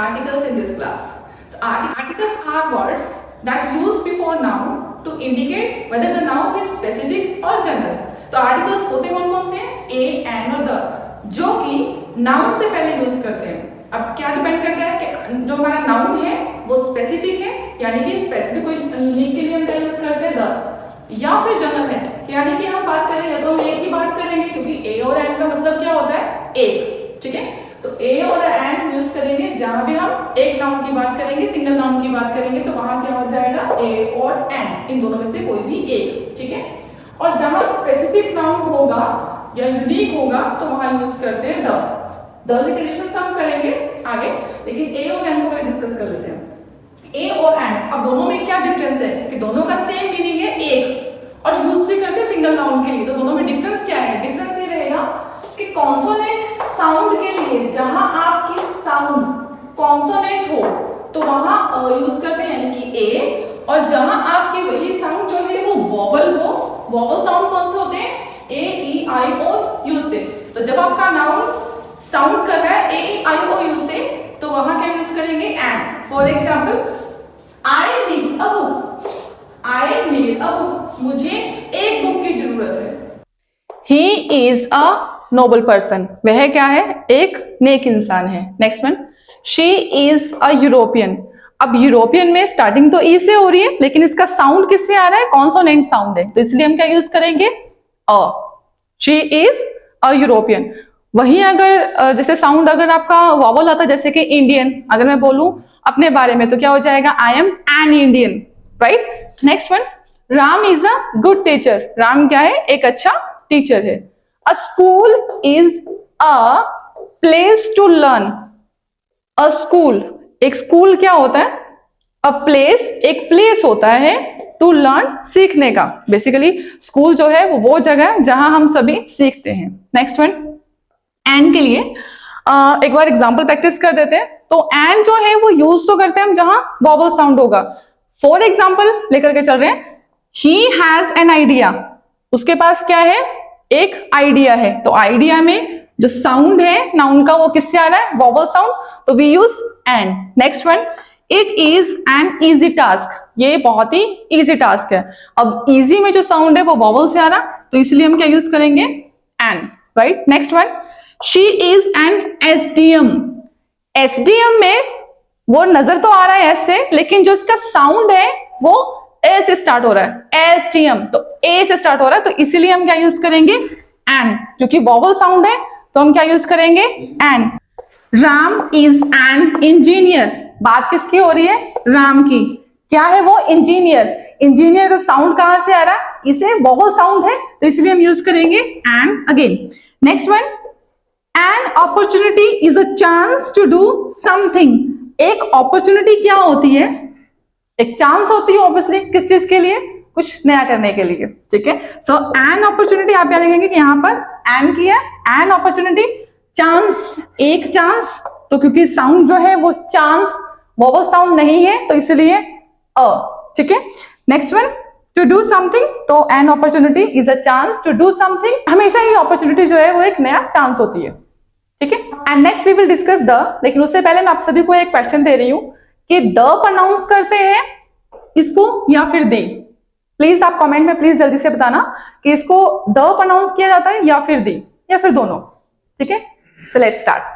articles in this class. So articles are words that used before noun to indicate whether the noun is specific or general. तो articles होते कौन कौन से हैं? ए, N और the, जो कि नाउन से पहले यूज करते हैं। अब क्या डिपेंड करता है कि जो हमारा नाउन है वो स्पेसिफिक है, यानी कि स्पेसिफिक कोई के लिए हम क्या यूज करते हैं? द, या फिर जनरल है, यानी कि हम बात करेंगे तो हम एक की बात करेंगे, क्योंकि ए और एन का मतलब क्या होता है? एक। ठीक है, तो ए और एन यूज करेंगे जहां भी हम एक नाउन की बात करेंगे, सिंगल नाउन की बात करेंगे, तो वहां क्या हो जाएगा? ए और एन, इन दोनों में से कोई भी एक। ठीक है, और जहां स्पेसिफिक नाउन होगा या यूनिक होगा तो वहां यूज करते हैं द कंडीशन हम करेंगे आगे, लेकिन ए और एन को पहले डिस्कस कर लेते हैं। ए और एन, अब दोनों में क्या डिफरेंस है कि दोनों का सेम मीनिंग है एक, और यूज भी करते हैं सिंगल नाउन के लिए। तो दोनों में डिफरेंस क्या है? डिफरेंस ये रहेगा कि कॉन्सोनेंट साउंड के लिए जहां आपकी साउंड कॉन्सोनेंट हो तो वहां यूज करते हैं, यानी कि ए, और जहां आपकी वही साउंड जो है वो वॉवल हो, वॉवल साउंड कौन से होते हैं? ए, ई, आई, ओ, यू से। तो जब आपका नाउन साउंड कर रहा है ए, ई, आई, ओ, यू से, तो वहां क्या यूज करेंगे? An. For example, I need a book, I need a book, मुझे एक बुक की जरूरत है। He is a noble person, वह क्या है? एक नेक इंसान है। Next one, she is a European. अब यूरोपियन में स्टार्टिंग तो ई से हो रही है, लेकिन इसका साउंड किससे आ रहा है? कॉन्सोनेंट साउंड है, तो इसलिए हम क्या यूज करेंगे? A. She is a European. वहीं अगर जैसे साउंड अगर आपका वॉवल आता है, जैसे कि इंडियन, अगर मैं बोलूं अपने बारे में तो क्या हो जाएगा? I am an Indian, right. Next one, Ram is a good teacher. Ram क्या है? एक अच्छा टीचर है। A school is a place to learn. A school, एक स्कूल क्या होता है? अ प्लेस, एक प्लेस होता है टू लर्न, सीखने का। बेसिकली स्कूल जो है वो जगह है जहां हम सभी सीखते हैं। नेक्स्ट वन, एन के लिए एक बार एग्जांपल प्रैक्टिस कर देते हैं। तो एन जो है वो यूज तो करते हैं हम जहां वॉवल साउंड होगा। फॉर एग्जांपल लेकर के चल रहे हैं, ही हैज एन आइडिया, उसके पास क्या है? एक आइडिया है। तो आइडिया में जो साउंड है नाउन का वो किससे आ रहा है? वॉवल साउंड, तो we use an. Next one, it is an easy task, ये बहुत ही इजी टास्क है। अब इजी में जो साउंड है वो वॉवल से आ रहा, तो इसलिए हम क्या यूज करेंगे? An, right. Next one, she is an SDM. SDM में वो नजर तो आ रहा है एस से, लेकिन जो इसका साउंड है वो ए से स्टार्ट हो रहा है, एसडीएम, तो ए से स्टार्ट हो रहा है, तो इसीलिए हम क्या यूज करेंगे? एन। क्योंकि वॉवल साउंड है तो हम क्या यूज करेंगे? An. Ram is an engineer, बात किसकी हो रही है? राम की। क्या है वो? इंजीनियर। इंजीनियर का साउंड कहां से आ रहा है? इसे वॉवल साउंड है, तो इसलिए हम यूज करेंगे an again. Next one, an opportunity is a chance to do something. एक अपॉर्चुनिटी क्या होती है? एक चांस होती है ऑब्वियसली, किस चीज के लिए? कुछ नया करने के लिए। ठीक है, सो एन अपॉर्चुनिटी आप याद रखेंगे कि यहां पर एन की है, एन अपॉर्चुनिटी, चांस, एक चांस, तो क्योंकि साउंड जो है वो चांस वॉवल साउंड नहीं है, तो इसलिए अ। ठीक है, next one, to do something, तो an opportunity is a chance to do something. हमेशा ही अपॉर्चुनिटी जो है वो एक नया चांस होती है। ठीक है, and next we will discuss the, लेकिन उससे पहले मैं आप सभी को एक क्वेश्चन दे रही हूं कि द प्रोनाउंस करते हैं इसको या फिर दे। प्लीज आप कमेंट में प्लीज जल्दी से बताना कि इसको द प्रोनाउंस किया जाता है या फिर दे, या फिर दोनों। ठीक है, सो लेट्स स्टार्ट।